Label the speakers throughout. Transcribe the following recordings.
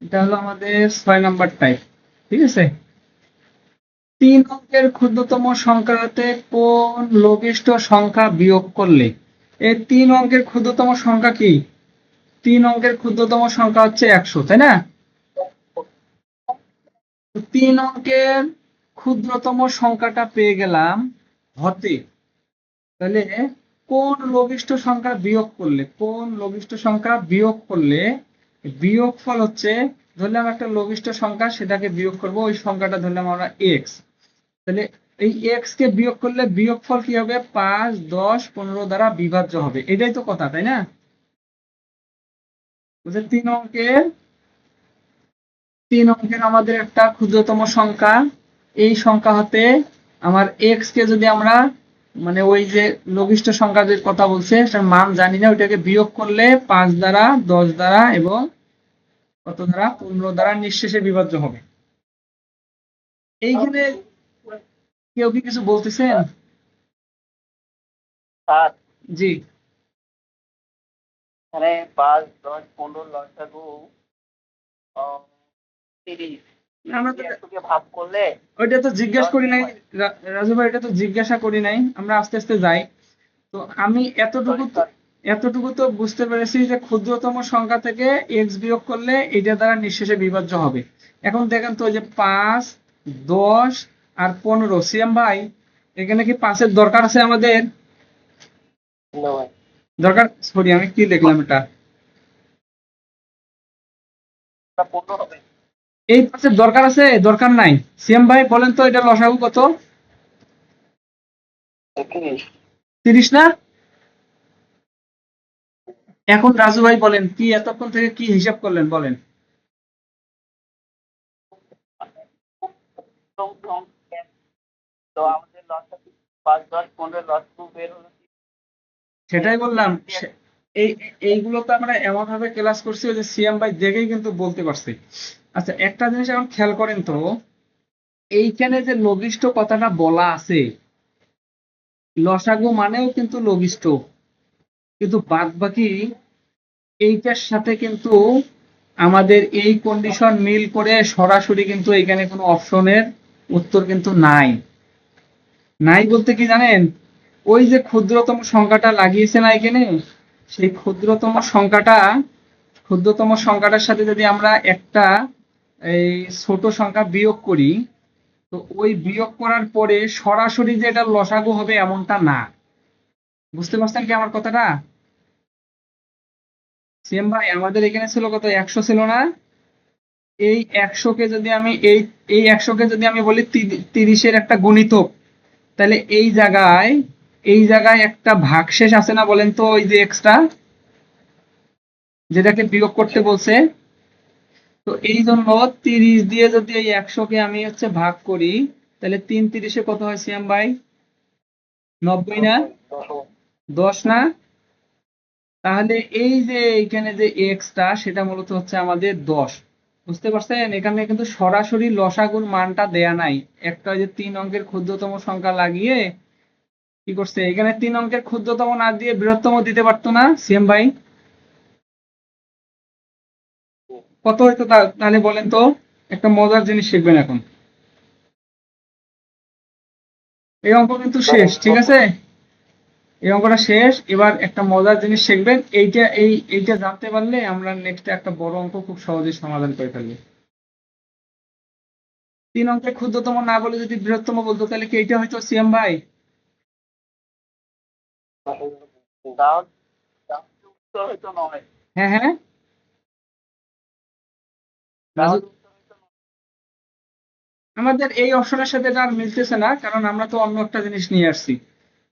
Speaker 1: এটা হলো আমাদের 6 নাম্বার টাইপ। ঠিক আছে, 3 অঙ্কের ক্ষুদ্রতম সংখ্যা হতে কোন লঘিষ্ঠ সংখ্যা বিয়োগ করলে, এই 3 অঙ্কের ক্ষুদ্রতম সংখ্যা কি? 3 অঙ্কের ক্ষুদ্রতম সংখ্যা হচ্ছে 100, তাই না? 3 অঙ্কের ক্ষুদ্রতম সংখ্যাটা পেয়ে গেলাম হতে, তাহলে কোন লঘিষ্ঠ সংখ্যা বিয়োগ করলে, কোন লঘিষ্ঠ সংখ্যা বিয়োগ করলে বিয়োগফল হচ্ছে, ধরলাম একটা লঘিষ্ঠ সংখ্যা, সেটাকে বিয়োগ করব, ওই সংখ্যাটা ধরলাম আমরা এক্স। তাহলে এই এক্স কে বিয়োগ করলে বিয়োগফল কি হবে? 5, 10, 15 দ্বারা বিভাজ্য হবে। এটাই তো কথা, তাই না? বুঝলেন? 3 অঙ্কের আমাদের একটা ক্ষুদ্রতম সংখ্যা, এই সংখ্যা হতে আমার এক্স কে যদি আমরা, মানে ওই যে লঘিষ্ঠ সংখ্যা যে কথা বলছে সেটার মান জানি না, ওইটাকে বিয়োগ করলে 5 দ্বারা, 10 দ্বারা এবং কত দ্বারা, 15 দ্বারা নিঃশেষে বিভাজ্য হবে। এইখানে কেউ কি কিছু বলতেছেন?
Speaker 2: সাত
Speaker 1: জি,
Speaker 2: এখানে 5, 10, 15 লসাগু 30
Speaker 1: আমরা তো
Speaker 2: 100 দিয়ে ভাগ করলে
Speaker 1: ওইটা তো জিজ্ঞেস
Speaker 2: 10
Speaker 1: করি নাই।
Speaker 2: হয়।
Speaker 1: রাজু ভাই, এটা তো জিজ্ঞাসা করি নাই, আমরা আস্তে আস্তে যাই। তো আমি
Speaker 2: সরি সরি,
Speaker 1: এতটুকু তো বুঝতে পেরেছি যে ক্ষুদ্রতম সংখ্যা থেকে এক্স বিয়োগ করলে এটা দ্বারা নিঃশেষে বিভাজ্য হবে। এখন দেখেন তো, ওই যে 5, 10 আর 15, সিএম ভাই এখানে কি 5-এর দরকার আছে আমাদের?
Speaker 2: ধন্যবাদ।
Speaker 1: দরকার, সরি আমি কি লিখলাম এটা,
Speaker 2: এটা 15 হবে।
Speaker 1: এই 5-এর দরকার আছে, দরকার নাই? সিএম ভাই বলেন তো, এটা লসাগু কত?
Speaker 2: 31।
Speaker 1: 30 না? এখন রাজু ভাই বলেন, কি এতক্ষণ থেকে কি হিসাব করলেন বলেন?
Speaker 2: তো আমাদের লসাগু 5, 10, 15 লসাগু বের হলো।
Speaker 1: সেটাই বললাম। এই এইগুলো তো আমরা এমন ভাবে ক্লাস করছি যে সিএম ভাই দেখেই কিন্তু বলতে পারছি। আচ্ছা, একটা জিনিস এখন খেয়াল করেন তো, এইখানে যে লঘিষ্ঠ কথাটা বলা আছে, লসাগু মানেও কিন্তু লঘিষ্ঠ, কিন্তু বাদ বাকি এইটার সাথে কিন্তু আমাদের এই কন্ডিশন মিল করে সরাসরি কিন্তু এখানে কোনো অপশনের উত্তর কিন্তু নাই। নাই বলতে কি জানেন, ওই যে ক্ষুদ্রতম সংখ্যাটা লাগিয়েছে না এখানে, সেই ক্ষুদ্রতম সংখ্যাটার সাথে যদি আমরা একটা এই ছোট সংখ্যা বিয়োগ করি, তো ওই বিয়োগ করার পরে সরাসরি যে এটা লসাগু হবে এমনটা না। বুঝতে পারছেন কি আমার কথাটা? সিএম ভাই, আমাদের এখানে ছিল কত, 100 ছিল না? এই 100 কে যদি আমি এই 100 কে যদি আমি বলি 30-এর একটা গুণিতক, তাহলে এই জায়গায় একটা ভাগশেষ আছে না বলেন তো, ওই যে এক্সট্রা যেটাকে বিয়োগ করতে বলছে। তো এই জন্য 30 দিয়ে যদি এই 100-কে আমি হচ্ছে ভাগ করি, তাহলে 3 × 30-এ কত হয় সিয়াম ভাই? 90 না? 10 না? তাহলে এই যে এখানে যে এক্সটা, সেটা মূলত হচ্ছে আমাদের 10। বুঝতে পারছেন? এখানে কিন্তু সরাসরি লসাগুর মানটা দেয়া নাই, একটা ওই যে 3 অঙ্কের ক্ষুদ্রতম সংখ্যা লাগিয়ে কি করছে, এখানে 3 অঙ্কের ক্ষুদ্রতম না দিয়ে বৃহত্তম দিতে পারতো না সিএম ভাই? কত হয়তো তাহলে বলেন তো, একটা মজার জিনিস শিখবেন এখন। এই অঙ্ক কিন্তু শেষ, ঠিক আছে? এই অঙ্কটা শেষ, এবার একটা মজার জিনিস শিখবেন, এইটা জানতে পারলে আমরা নেক্সট একটা বড় অঙ্ক খুব সহজে সমাধান করে ফেলবো। 3 অঙ্কের ক্ষুদ্রতম না বলে যদি বৃহত্তম বলতো, তাহলে কি এইটা হয়তো সিএম ভাই?
Speaker 2: দাও, উত্তর হয়তো নয়।
Speaker 1: হ্যাঁ হ্যাঁ, রাজু,
Speaker 2: তাহলে উত্তর হয়তো
Speaker 1: আমাদের এই অপশনের সাথে এটা আর মিলতেছে না, কারণ আমরা তো অন্য একটা জিনিস নিয়ে আসছি।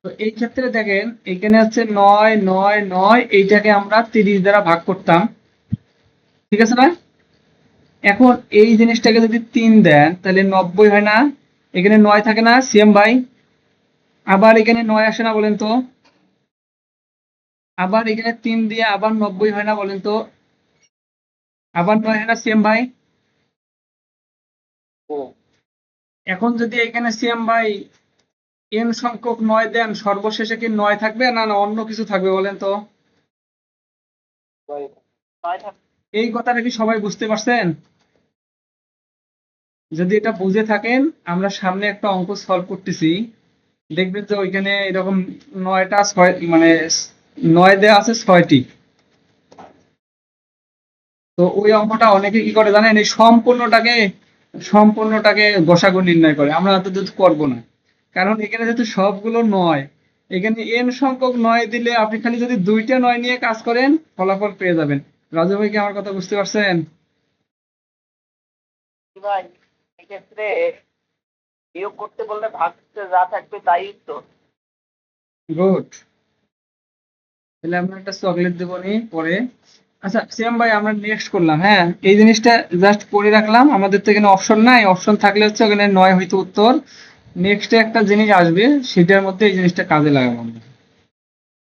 Speaker 1: তো এই ক্ষেত্রে দেখেন, এখানে হচ্ছে 9, 9, 9, এইটাকে আমরা 30 দ্বারা ভাগ করতাম, ঠিক আছে না? এখন এই জিনিসটাকে যদি 3 দেন, তাহলে 90 হয় না? এখানে 9 থাকে না সিএম ভাই? আবার এখানে 9 আসে না বলেন তো? আবার এখানে 3 দিয়ে আবার 90 হয় না বলেন তো? আবার 9 হয় না সিএম ভাই? এখন যদি এখানে সিএম ভাই n সংখ্যক 9 দেন, সর্বশেষে কি 9 থাকবে, না না অন্য কিছু থাকবে বলেন তো?
Speaker 2: নয় থাকে।
Speaker 1: এই কথাটা কি সবাই বুঝতে পারছেন? যদি এটা বুঝে থাকেন, আমরা সামনে একটা অঙ্ক সলভ করতেছি, দেখবেন যে ওইখানে এরকম 9টা 6 মানে 9 দেওয়া আছে 6টি। তো ওই অঙ্কটা অনেকে কি করে জানেন, এই সম্পূর্ণটাকে গসাগু নির্ণয় করে। আমরা অত দূর করবো না, কারণ এখানে যেহেতু সবগুলো 9, এখানে n সংখ্যক 9 দিলে আপনি খালি যদি 2টা 9 নিয়ে কাজ করেন ফলাফল পেয়ে যাবেন। রাজু ভাই কি আমার কথা বুঝতে পারছেন?
Speaker 2: ভাই এক্ষেত্রে বিয়োগ করতে বললে ভাগতে যা থাকবে তাই তো।
Speaker 1: গুড। তাহলে আমরা একটা চকলেট দেবো নি পরে। আচ্ছা শ্যাম ভাই, আমরা নেক্সট করলাম, হ্যাঁ এই জিনিসটা জাস্ট পড়ে রাখলাম। আমাদের তো এখানে অপশন নাই, অপশন থাকলে হচ্ছে ওখানে 9 হইতো উত্তর। নেক্সটে একটা জিনিস আসবে, সেটার মধ্যে এই জিনিসটা কাজে লাগাবো আমরা।